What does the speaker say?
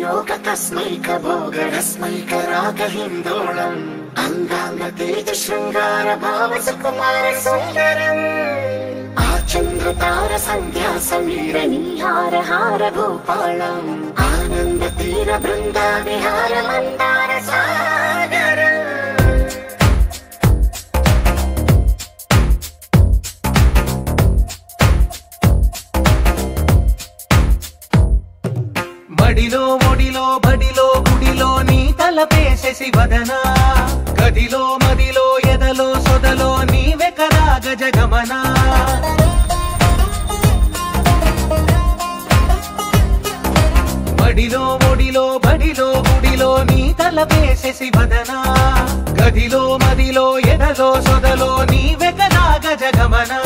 योग तस्मैक भोगरस्मैक रागहिन्दोळम् अंगांग तेज शृंगार भाव सुकुमार सुंदरम् आचंद्र तार संध्या समीर नीहार हार भूपालम् आनंद तीर बृंदा विहार मंदार सागरम् మడిలో ఒడిలో బడిలో గుడిలో నీ తలపేసేసి వదనా గదిలో మదిలో ఎదలో సొదలో నీవే కదా గజగమనా మడిలో ఒడిలో బడిలో గుడిలో నీ తలపేసేసి వదనా గదిలో మదిలో ఎదలో సొదలో నీవే కదా గజగమనా